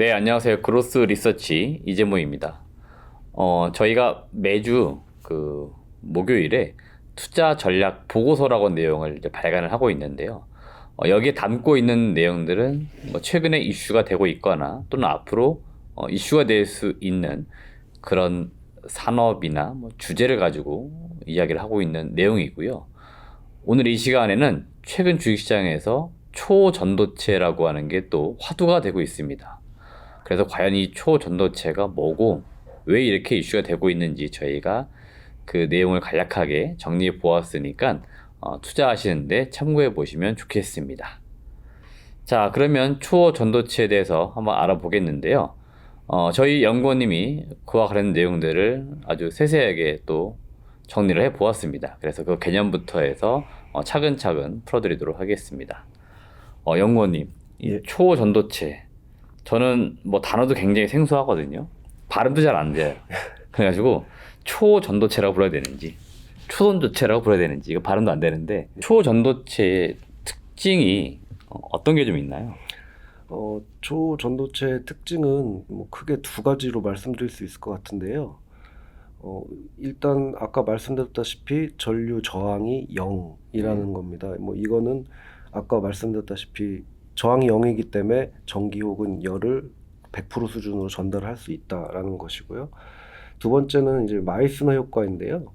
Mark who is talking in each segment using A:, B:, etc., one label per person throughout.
A: 네, 안녕하세요. 그로스 리서치 이재모입니다. 저희가 매주 그 목요일에 투자 전략 보고서라고 하는 내용을 이제 발간을 하고 있는데요. 여기에 담고 있는 내용들은 뭐 최근에 이슈가 되고 있거나 또는 앞으로 이슈가 될 수 있는 그런 산업이나 뭐 주제를 가지고 이야기를 하고 있는 내용이고요. 오늘 이 시간에는 최근 주식시장에서 초전도체라고 하는 게 또 화두가 되고 있습니다. 그래서 과연 이 초전도체가 뭐고 왜 이렇게 이슈가 되고 있는지 저희가 그 내용을 간략하게 정리해 보았으니까 투자하시는데 참고해 보시면 좋겠습니다. 자, 그러면 초전도체에 대해서 한번 알아보겠는데요. 저희 연구원님이 그와 관련 내용들을 아주 세세하게 또 정리를 해 보았습니다. 그래서 그 개념부터 해서 차근차근 풀어드리도록 하겠습니다. 연구원님, 이
B: 예.
A: 초전도체 저는 뭐 단어도 굉장히 생소하거든요. 발음도 잘 안 돼요. 그래가지고 초전도체라고 불러야 되는지 초전도체라고 불러야 되는지 이거 발음도 안 되는데 초전도체의 특징이 어떤 게 좀 있나요?
B: 초전도체의 특징은 뭐 크게 두 가지로 말씀드릴 수 있을 것 같은데요. 일단 아까 말씀드렸다시피 전류 저항이 0이라는 겁니다. 뭐 이거는 아까 말씀드렸다시피 저항이 0이기 때문에 전기 혹은 열을 100% 수준으로 전달할 수 있다라는 것이고요. 두 번째는 이제 마이스너 효과인데요.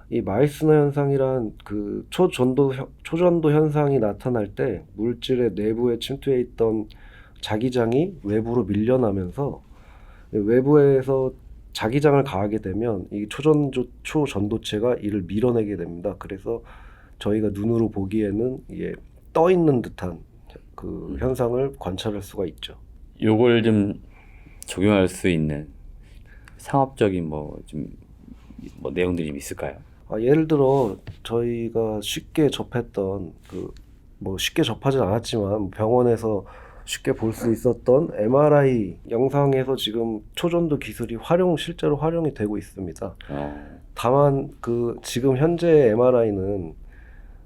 B: 이 마이스너 현상이란 그 초전도 현상이 나타날 때 물질의 내부에 침투해 있던 자기장이 외부로 밀려나면서 외부에서 자기장을 가하게 되면 이 초전도체가 이를 밀어내게 됩니다. 그래서 저희가 눈으로 보기에는 이게 떠 있는 듯한 그 현상을 관찰할 수가 있죠.
A: 요걸 좀 적용할 수 있는 상업적인 뭐 내용들이 좀 있을까요?
B: 예를 들어 저희가 쉽게 접했던 뭐 쉽게 접하진 않았지만 병원에서 쉽게 볼 수 있었던 MRI 영상에서 지금 초전도 기술이 실제로 활용이 되고 있습니다. 다만 그 지금 현재 MRI는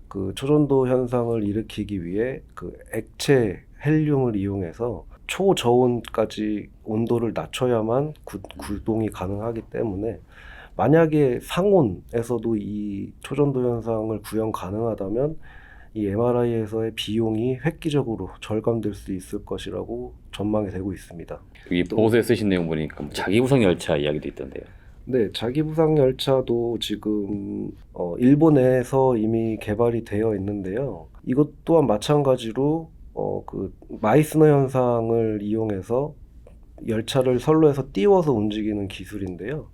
B: 그 초전도 현상을 일으키기 위해 그 액체 헬륨을 이용해서 초저온까지 온도를 낮춰야만 구동이 가능하기 때문에 만약에 상온에서도 이 초전도 현상을 구현 가능하다면 이 MRI에서의 비용이 획기적으로 절감될 수 있을 것이라고 전망이 되고 있습니다.
A: 여기 보고서에 쓰신 내용 보니까 뭐 자기구성 열차 이야기도 있던데요.
B: 네, 자기부상 열차도 지금 일본에서 이미 개발이 되어 있는데요. 이것 또한 마찬가지로 그 마이스너 현상을 이용해서 열차를 선로에서 띄워서 움직이는 기술인데요.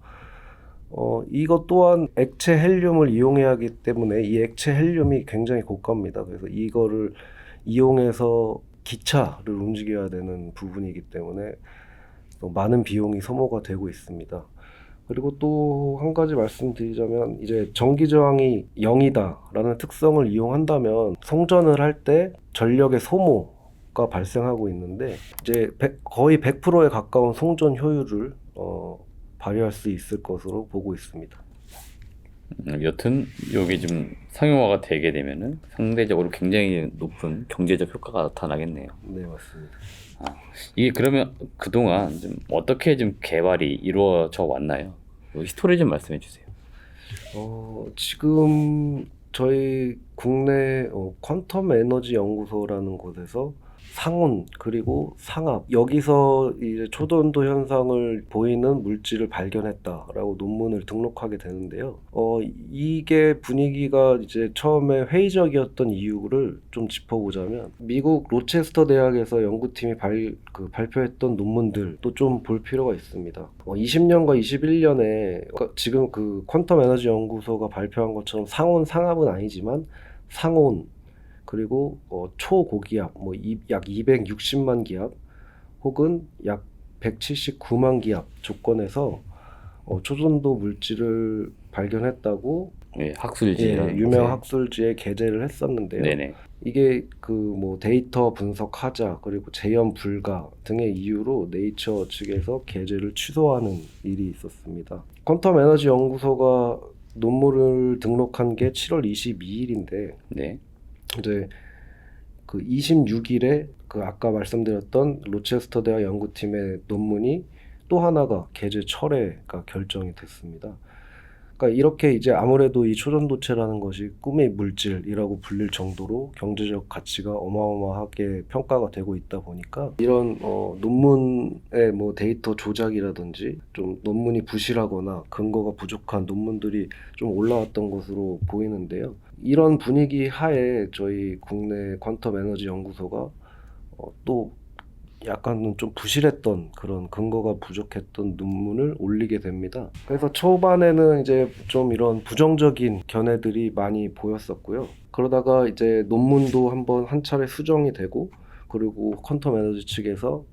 B: 이것 또한 액체 헬륨을 이용해야 하기 때문에 이 액체 헬륨이 굉장히 고가입니다. 그래서 이거를 이용해서 기차를 움직여야 되는 부분이기 때문에 많은 비용이 소모가 되고 있습니다. 그리고 또 한 가지 말씀드리자면 이제 전기 저항이 0이다라는 특성을 이용한다면 송전을 할 때 전력의 소모가 발생하고 있는데 이제 거의 100%에 가까운 송전 효율을 발휘할 수 있을 것으로 보고 있습니다.
A: 여튼 여기 좀 상용화가 되게 되면은 상대적으로 굉장히 높은 경제적 효과가 나타나겠네요.
B: 네, 맞습니다.
A: 이게 그러면 그동안 좀 어떻게 좀 개발이 이루어져 왔나요? 히스토리 좀 말씀해 주세요.
B: 지금 저희 국내 퀀텀 에너지 연구소라는 곳에서 상온 그리고 상압 여기서 이제 초전도 현상을 보이는 물질을 발견했다라고 논문을 등록하게 되는데요. 이게 분위기가 이제 처음에 회의적이었던 이유를 좀 짚어보자면 미국 로체스터 대학에서 연구팀이 발표했던 논문들도 좀 볼 필요가 있습니다. 20년과 21년에 지금 그 퀀텀 에너지 연구소가 발표한 것처럼 상온 상압은 아니지만 상온 그리고 초고기압 약 260만 기압 혹은 약 179만 기압 조건에서 초전도 물질을 발견했다고
A: 학술지
B: 유명 학술지에 게재를 했었는데요.
A: 네네.
B: 이게 그 뭐 데이터 분석하자 그리고 재현 불가 등의 이유로 네이처 측에서 게재를 취소하는 일이 있었습니다. 퀀텀 에너지 연구소가 논문을 등록한 게 7월 22일인데
A: 네.
B: 이제 그 26일에 그 아까 말씀드렸던 로체스터 대학 연구팀의 논문이 또 하나가 게재 철회가 결정이 됐습니다. 그러니까 이렇게 이제 아무래도 이 초전도체라는 것이 꿈의 물질이라고 불릴 정도로 경제적 가치가 어마어마하게 평가가 되고 있다 보니까 이런 논문의 뭐 데이터 조작이라든지 좀 논문이 부실하거나 근거가 부족한 논문들이 좀 올라왔던 것으로 보이는데요. 이런 분위기 하에 저희 국내 퀀텀 에너지 연구소가 또 약간은 좀 부실했던 그런 근거가 부족했던 논문을 올리게 됩니다. 그래서 초반에는 이제 좀 이런 부정적인 견해들이 많이 보였었고요. 그러다가 이제 논문도 한번 한 차례 수정이 되고 그리고 퀀텀 에너지 측에서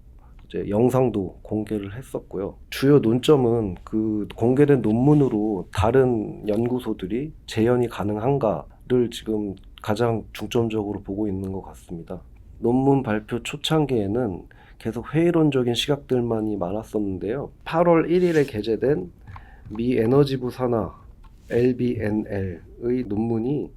B: 이제 영상도 공개를 했었고요. 주요 논점은 그 공개된 논문으로 다른 연구소들이 재현이 가능한가를 지금 가장 중점적으로 보고 있는 것 같습니다. 논문 발표 초창기에는 계속 회의론적인 시각들만이 많았었는데요. 8월 1일에 게재된 미 에너지부 산하 LBNL의 논문이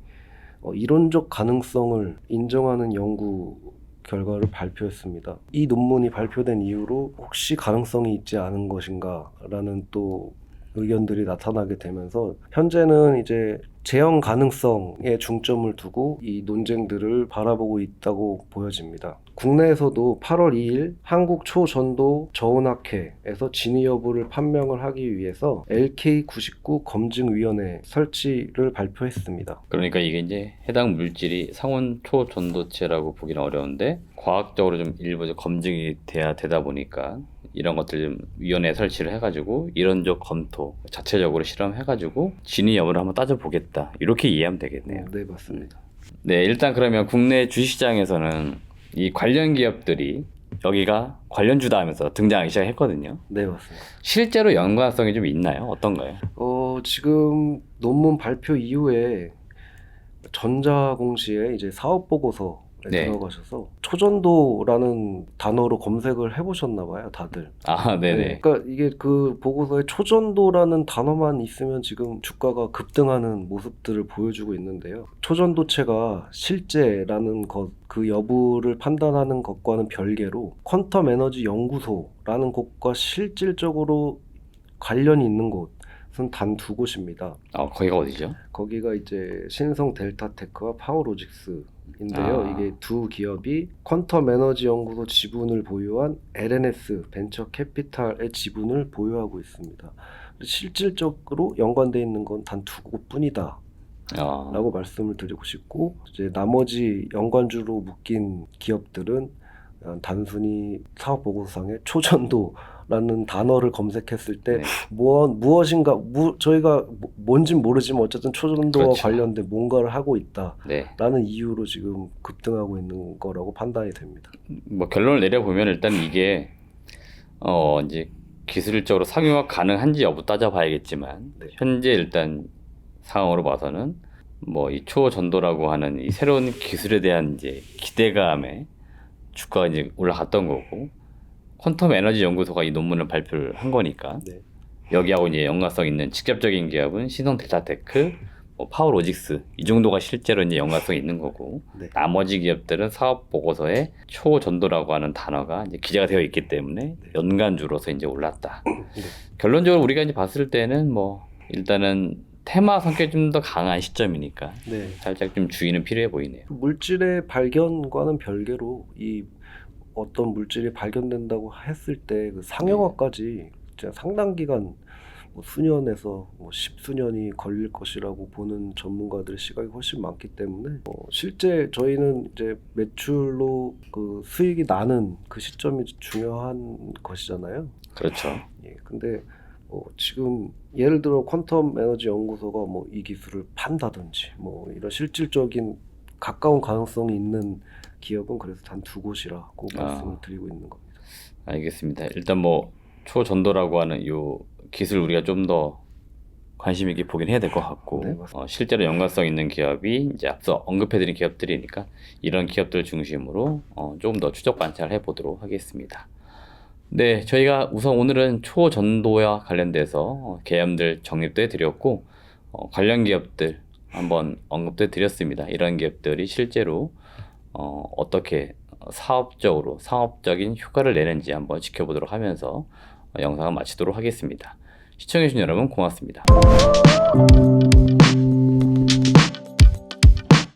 B: 이론적 가능성을 인정하는 연구 결과를 발표했습니다. 이 논문이 발표된 이후로 혹시 가능성이 있지 않은 것인가라는 또 의견들이 나타나게 되면서 현재는 이제 재현 가능성에 중점을 두고 이 논쟁들을 바라보고 있다고 보여집니다. 국내에서도 8월 2일 한국 초전도 저온학회에서 진위 여부를 판명을 하기 위해서 LK99 검증위원회 설치를 발표했습니다.
A: 그러니까 이게 이제 해당 물질이 상온 초전도체라고 보기는 어려운데 과학적으로 좀 일부 검증이 돼야 되다 보니까 이런 것들 좀 위원회 설치를 해가지고 이론적 검토 자체적으로 실험해가지고 진위 여부를 한번 따져보겠다 이렇게 이해하면 되겠네요.
B: 네, 맞습니다.
A: 네, 일단 그러면 국내 주식시장에서는 이 관련 기업들이 여기가 관련주다 하면서 등장하기 시작했거든요.
B: 네, 맞습니다.
A: 실제로 연관성이 좀 있나요? 어떤가요?
B: 지금 논문 발표 이후에 전자공시에 이제 사업 보고서에
A: 네.
B: 들어가셔서 초전도라는 단어로 검색을 해보셨나 봐요, 다들.
A: 아, 네네.
B: 네, 그러니까 이게 그 보고서에 초전도라는 단어만 있으면 지금 주가가 급등하는 모습들을 보여주고 있는데요. 초전도체가 실제라는 것, 그 여부를 판단하는 것과는 별개로 퀀텀 에너지 연구소라는 곳과 실질적으로 관련이 있는 곳은 단 두 곳입니다.
A: 거기가 어디죠?
B: 거기가 이제 신성 델타테크와 파워로직스인데요. 이게 두 기업이 퀀텀 에너지 연구소 지분을 보유한 LNS 벤처 캐피탈의 지분을 보유하고 있습니다. 실질적으로 연관되어 있는 건 단 두 곳뿐이다. 라고 말씀을 드리고 싶고 이제 나머지 연관주로 묶인 기업들은 단순히 사업 보고서상에 초전도라는 단어를 검색했을 때
A: 네.
B: 무엇인가 저희가 뭔진 모르지만 어쨌든 초전도와
A: 그렇죠.
B: 관련된 뭔가를 하고
A: 네.
B: 있다라는 이유로 지금 급등하고 있는 거라고 판단이 됩니다.
A: 뭐 결론을 내려보면 일단 이게 이제 기술적으로 상용화 가능한지 여부 따져봐야겠지만
B: 네.
A: 현재 일단 상황으로 봐서는 뭐 이 초전도라고 하는 이 새로운 기술에 대한 이제 기대감에 주가가 이제 올라갔던 거고 퀀텀 에너지 연구소가 이 논문을 발표를 한 거니까
B: 네.
A: 여기하고 이제 연관성 있는 직접적인 기업은 신성 델타테크, 뭐 파워로직스 이 정도가 실제로 이제 연관성이 있는 거고
B: 네.
A: 나머지 기업들은 사업 보고서에 초전도라고 하는 단어가 이제 기재가 되어 있기 때문에 연관주로서 이제 올랐다.
B: 네.
A: 결론적으로 우리가 이제 봤을 때는 뭐 일단은 테마 성격이 좀 더 강한 시점이니까
B: 네.
A: 살짝 좀 주의는 필요해 보이네요.
B: 물질의 발견과는 별개로 이 어떤 물질이 발견된다고 했을 때 그 상용화까지 진짜 상당 기간 뭐 수년에서 뭐 십수년이 걸릴 것이라고 보는 전문가들의 시각이 훨씬 많기 때문에 실제 저희는 이제 매출로 그 수익이 나는 그 시점이 중요한 것이잖아요.
A: 그렇죠.
B: 예, 근데 지금 예를 들어 퀀텀 에너지 연구소가 뭐 이 기술을 판다든지 뭐 이런 실질적인 가까운 가능성이 있는 기업은 그래서 단 두 곳이라고 말씀을 드리고 있는 겁니다.
A: 알겠습니다. 일단 뭐 초전도라고 하는 요 기술 우리가 좀 더 관심 있게 보긴 해야 될 것 같고
B: 네, 맞습니다.
A: 실제로 연관성 있는 기업이 이제 앞서 언급해드린 기업들이니까 이런 기업들 중심으로 조금 더 추적 관찰해 보도록 하겠습니다. 네, 저희가 우선 오늘은 초전도와 관련돼서 개념들 정립도 해드렸고 관련 기업들 한번 언급도 해드렸습니다. 이런 기업들이 실제로 어떻게 상업적인 효과를 내는지 한번 지켜보도록 하면서 영상을 마치도록 하겠습니다. 시청해주신 여러분 고맙습니다.